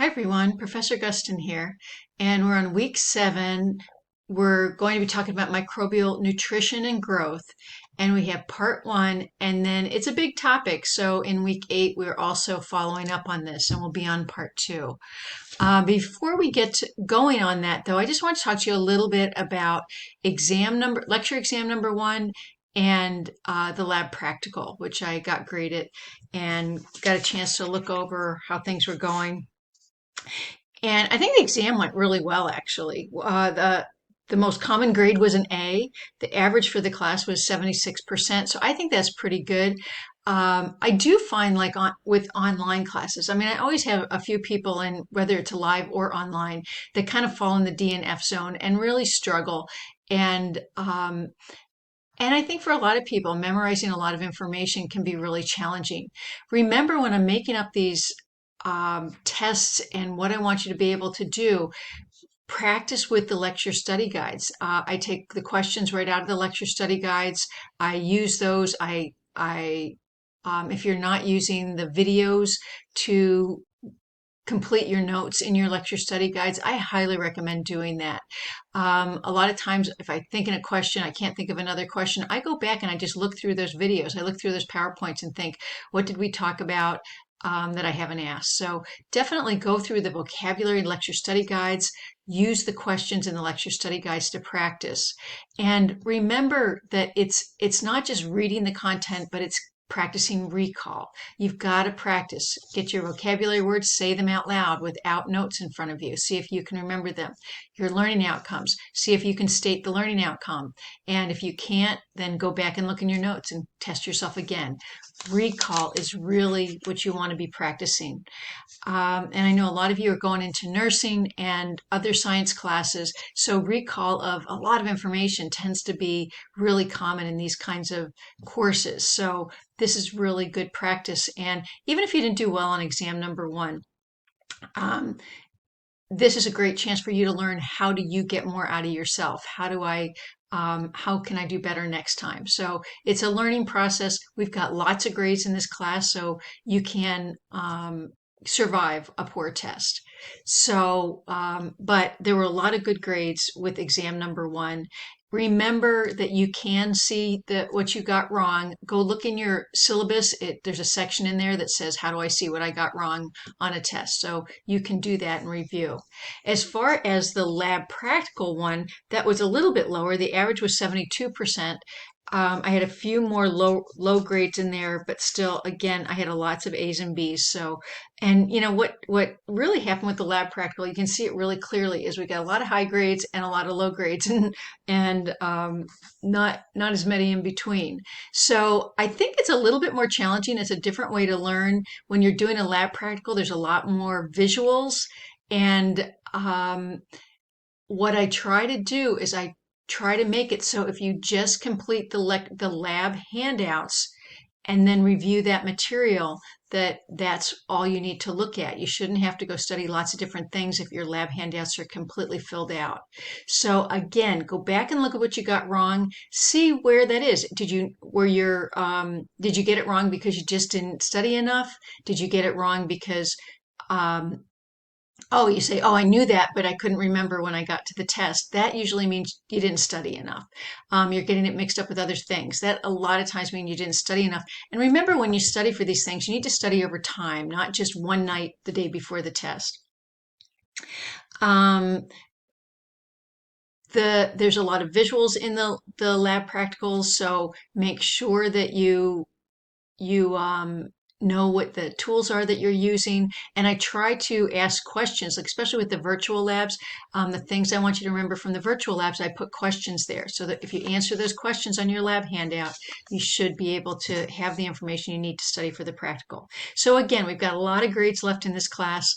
Hi everyone, Professor Gustin here, and we're on week 7. We're going to be talking about microbial nutrition and growth, and we have part 1, and then it's a big topic. So in week 8, we're also following up on this, and we'll be on part 2. Before we get going on that, though, I just want to talk to you a little bit about lecture exam number 1, and the lab practical, which I got graded and got a chance to look over how things were going. And I think the exam went really well, actually. The most common grade was an A. The average for the class was 76%. So I think that's pretty good. I do find with online classes, I mean, I always have a few people in, whether it's live or online, that kind of fall in the D and F zone and really struggle. And, um, and I think for a lot of people, memorizing a lot of information can be really challenging. Remember, when I'm making up these tests and what I want you to be able to do, practice with the lecture study guides. I take the questions right out of the lecture study guides. I use those. If you're not using the videos to complete your notes in your lecture study guides, I highly recommend doing that. A lot of times, if I think in a question, I can't think of another question, I go back and I just look through those videos. I look through those PowerPoints and think, what did we talk about that I haven't asked? So definitely go through the vocabulary and lecture study guides, use the questions in the lecture study guides to practice. And remember that it's not just reading the content, but it's practicing recall. You've got to practice. Get your vocabulary words, say them out loud without notes in front of you. See if you can remember them. Your learning outcomes. See if you can state the learning outcome. And if you can't, then go back and look in your notes and test yourself again. Recall is really what you want to be practicing. And I know a lot of you are going into nursing and other science classes, so recall of a lot of information tends to be really common in these kinds of courses. So this is really good practice. And even if you didn't do well on exam number 1, um, this is a great chance for you to learn, how do you get more out of yourself? How can I do better next time? So it's a learning process. We've got lots of grades in this class, so you can survive a poor test. So, but there were a lot of good grades with exam number 1. Remember that you can see what you got wrong. Go look in your syllabus. There's a section in there that says, how do I see what I got wrong on a test? So you can do that and review. As far as the lab practical one, that was a little bit lower. The average was 72%. I had a few more low grades in there, but still, again, I had lots of A's and B's. So, and you know what really happened with the lab practical, you can see it really clearly, is we got a lot of high grades and a lot of low grades, and not as many in between. So I think it's a little bit more challenging. It's a different way to learn. When you're doing a lab practical, there's a lot more visuals, and what I try to do is I try to make it so if you just complete the lab handouts and then review that material, that's all you need to look at. You shouldn't have to go study lots of different things if your lab handouts are completely filled out. So again, go back and look at what you got wrong. See where that is. Did you get it wrong because you just didn't study enough? Did you get it wrong because um, oh, you say, oh, I knew that, but I couldn't remember when I got to the test. That usually means you didn't study enough. You're getting it mixed up with other things. That a lot of times means you didn't study enough. And remember, when you study for these things, you need to study over time, not just one night the day before the test. Um, there's a lot of visuals in the lab practicals, so make sure that you know what the tools are that you're using. And I try to ask questions, like especially with the virtual labs. The things I want you to remember from the virtual labs, I put questions there so that if you answer those questions on your lab handout, you should be able to have the information you need to study for the practical. So again, we've got a lot of grades left in this class.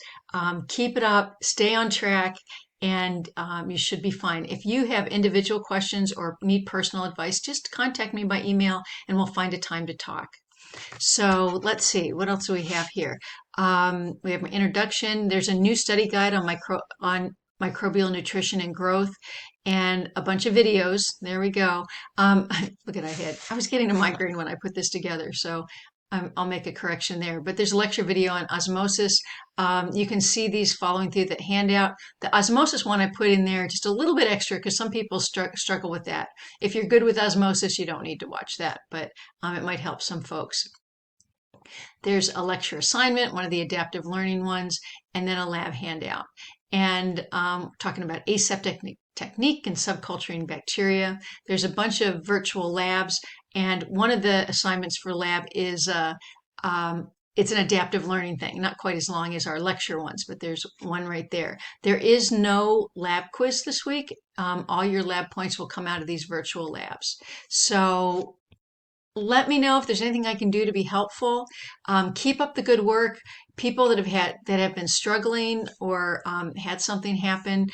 Keep it up, stay on track, and you should be fine. If you have individual questions or need personal advice, just contact me by email and we'll find a time to talk. So let's see, what else do we have here? We have an introduction. There's a new study guide on microbial nutrition and growth, and a bunch of videos. There we go. Look at I was getting a migraine when I put this together. So I'll make a correction there, but there's a lecture video on osmosis. You can see these following through that handout. The osmosis one I put in there just a little bit extra because some people struggle with that. If you're good with osmosis, you don't need to watch that, but it might help some folks. There's a lecture assignment, one of the adaptive learning ones, and then a lab handout. And talking about aseptic technique and subculturing bacteria. There's a bunch of virtual labs, and one of the assignments for lab is it's an adaptive learning thing, not quite as long as our lecture ones, but there's one right there. There is no lab quiz this week. All your lab points will come out of these virtual labs. So let me know if there's anything I can do to be helpful. Keep up the good work. People that have been struggling or had something happen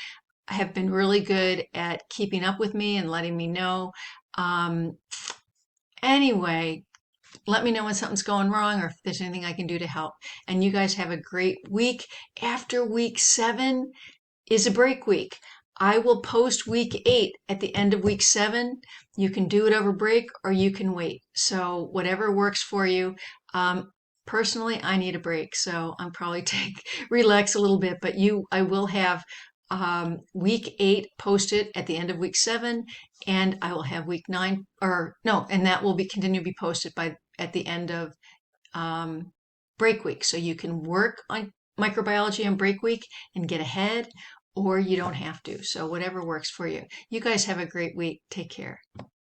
have been really good at keeping up with me and letting me know. Um, anyway, let me know when something's going wrong or if there's anything I can do to help. And you guys have a great week. After week 7 is a break week. I will post week 8 at the end of week 7. You can do it over break or you can wait. So whatever works for you. Personally, I need a break, so I'm probably take relax a little bit. But I will have week 8 posted at the end of week 7, and I will have week 9 or no, and that will be continue to be posted by at the end of um, break week. So you can work on microbiology on break week and get ahead, or you don't have to. So whatever works for you. You guys have a great week. Take care.